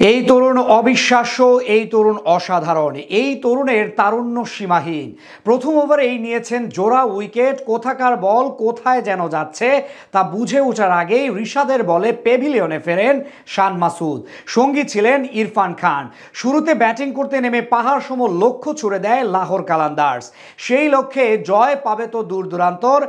এই তরুণ অবিশ্বাস্য, এই তরুণ অসাধারণ, এই তরুণের তারুণ্য সীমাহীন। প্রথম ওভারেই নিয়েছেন জোড়া উইকেট। কোথাকার বল কোথায় যেন যাচ্ছে তা বুঝে ওঠার আগেই রিশাদের বলে পেভিলিয়নে ফেরেন শান মাসুদ। সঙ্গী ছিলেন ইরফান খান। শুরুতে ব্যাটিং করতে নেমে পাহাড় সম লক্ষ্য ছুড়ে দেয় লাহোর কালান্দার্স। সেই লক্ষ্যে জয় পাবে তো দূর দূরান্তর,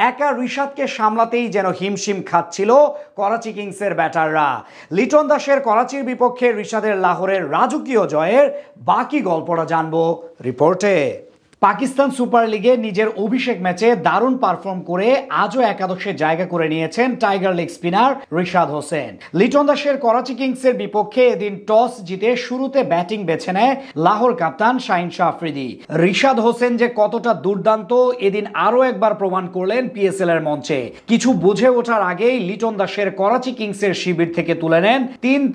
একা রিশাদকে সামলাতেই যেন হিমশিম খাচ্ছিল করাচি কিংসের ব্যাটাররা। লিটন দাসের করাচির বিপক্ষে রিশাদের লাহোরের রাজকীয় জয়ের বাকি গল্পটা জানবো রিপোর্টে। পাকিস্তান সুপার লিগে নিজের অভিষেক ম্যাচে দারুণ পারফর্ম করে আজও একাদশে জায়গা করে নিয়েছেন tiger leg spinner Rishad Hossain. Liton দাসের করাচি কিংসের বিপক্ষে এদিন টস জিতে শুরুতে ব্যাটিং বেছে নেয় লাহোর কাপ্তান শাহিন শাহ আফ্রিদি। রিশাদ হোসেন যে কতটা দুর্দান্ত এদিন আরও একবার প্রমাণ করলেন পিএসএল এর মঞ্চে। কিছু বুঝে ওঠার আগেই লিটন দাসের করাচি কিংসের শিবির থেকে তুলে নেন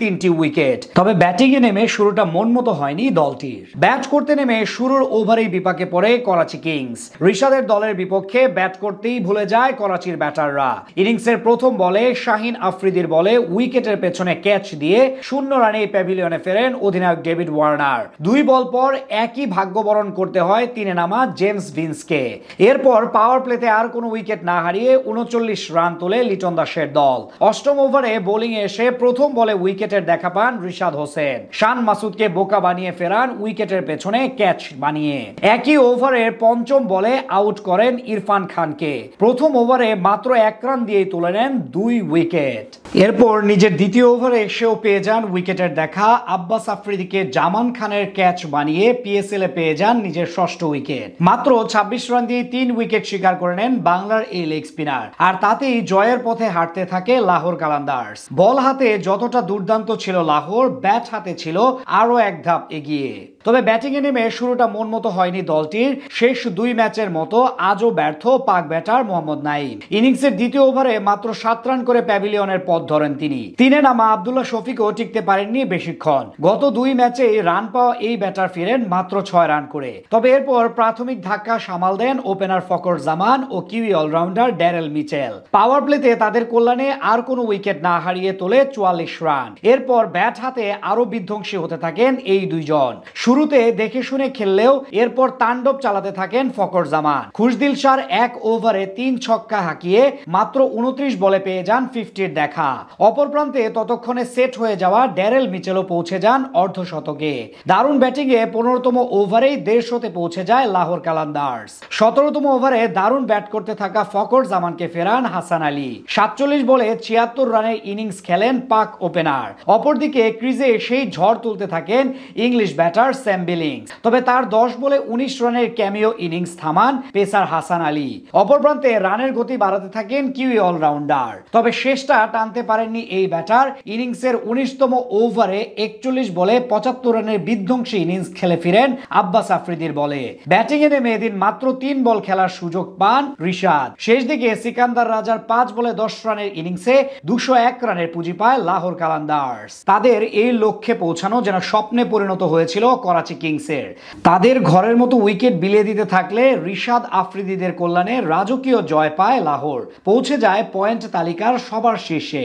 তিনটি উইকেট। তবে ব্যাটিংয়ে নেমে শুরুটা মন মতো হয়নি দলটির। ব্যাট করতে নেমে শুরুর ওভারেই বিপাকে পড়ে করাচি কিংস। রিশাদের দলের বিপক্ষে ব্যাট করতেই ভুলে যায় করাচির ব্যাটাররা। ইনিংসের প্রথম বলে শাহিন আফ্রিদির বলে উইকেটের পেছনে ক্যাচ দিয়ে 0 রানে প্যাভিলিয়নে ফেরেন অধিনায়ক ডেভিড ওয়ার্নার। 2 বল পর একই ভাগ্যবরণ করতে হয় তিনে নামা জেমস ভিন্সকে। এরপর পাওয়ার প্লেতে আর কোনো উইকেট না হারিয়ে 39 রান তোলে লিটন দাসের দল। অষ্টম ওভারে বোলিংয়ে এসে প্রথম বলে উইকেটের দেখা পান রিশাদ হোসেন। শান মাসুদকে বোকা বানিয়ে ফেরান উইকেটের পেছনে ক্যাচ বানিয়ে। একই ওভারের পঞ্চম বলে আউট করেন ইরফান খানকে। প্রথম ওভারে মাত্র 1 রান দিয়ে তুলে নেন 2 উইকেট। এরপর নিজের দ্বিতীয় ওভারে এসেও পেয়ে যান উইকেটের দেখা। আব্বাস আফ্রিদিকে জামান খানের ক্যাচ বানিয়ে পিএসএল এ পেয়ে যান নিজের ষষ্ঠ উইকেট। মাত্র 26 রান দিয়ে 3 উইকেট শিকার করে নেন বাংলার এই লেগ স্পিনার। আর তাতেই জয়ের পথে হাঁটতে থাকে লাহোর কালান্দার্স। বল হাতে যতটা দুর্দান্ত ছিল লাহোর, ব্যাট হাতে ছিল আরো এক ধাপ এগিয়ে। তবে ব্যাটিংয়ে নেমে শুরুটা মন মতো হয়নি দলটির। শেষ 2 ম্যাচের মতো আজও ব্যর্থ পাক ব্যাটার মোহাম্মদ নাইম। ইনিংসের দ্বিতীয় ওভারে মাত্র 7 রান করে প্যাভিলিয়নের পথ ধরেন তিনি। তিনে নামা আব্দুল্লাহ শফিকও টিকতে পারেননি বেশিক্ষণ। গত 2 ম্যাচে রান পাওয়া এই ব্যাটার ফিরেন মাত্র 6 রান করে। তবে এরপর প্রাথমিক ধাক্কা সামাল দেন ওপেনার ফকর জামান ও কিউই অলরাউন্ডার ড্যারেল মিচেল। পাওয়ার প্লেতে তাদের কল্যাণে আর কোনো উইকেট না হারিয়ে তোলে 44 রান। এরপর ব্যাট হাতে আরো বিধ্বংসী হতে থাকেন এই দুইজন। শুরুতে দেখে শুনে খেললেও এরপর তাণ্ডব চালাতে থাকেন ফকর জামান। খুশদিল শাহর 1 ওভারে 3 ছক্কা হাঁকিয়ে মাত্র 29 বলে পেয়ে যান 50-র দেখা। অপর প্রান্তে ততক্ষণে সেট হয়ে যাওয়া ড্যারেল মিচেলও পৌঁছে যান অর্ধশতকে। দারুণ ব্যাটিংয়ে 15তম ওভারেই 150-তে পৌঁছে যায় লাহোর কালান্দার্স। 17তম ওভারে দারুণ ব্যাট করতে থাকা ফকর জামানকে ফেরান হাসান আলী। 47 বলে 76 রানের ইনিংস খেলেন পাক ওপেনার। অপরদিকে ক্রিজে এসেই ঝড় তুলতে থাকেন ইংলিশ ব্যাটার স্যাম বিলিংস। তবে তার 10 বলে 19 রানের ক্যামিও ইনিংস থামান পেসার হাসান আলী। অপর প্রান্তে রানের গতি বাড়াতে থাকেন কিউই অলরাউন্ডার। তবে শেষটা টানতে পারেননি এই ব্যাটার। ইনিংসের 19তম ওভারে 41 বলে 75 রানের বিধ্বংসী ইনিংস খেলে ফিরেন আব্বাস আফ্রিদির বলে। ব্যাটিংয়ে নেমে এদিন মাত্র 3 বল খেলার সুযোগ পান রিশাদ। শেষ দিকে সিকান্দার রাজার 5 বলে 10 রানের ইনিংসে 201 রানের পুঁজি পায় লাহোর কালান্দার্স। তাদের এই লক্ষ্যে পৌঁছানো যেন স্বপ্নে পরিণত হয়েছিল করাচি কিংসের। তাদের ঘরের মতো উইকেট বিলিয়ে দিতে থাকলে রিশাদ আফ্রিদিদের কল্যাণে রাজকীয় জয় পায় লাহোর। পৌঁছে যায় পয়েন্ট তালিকার সবার শীর্ষে।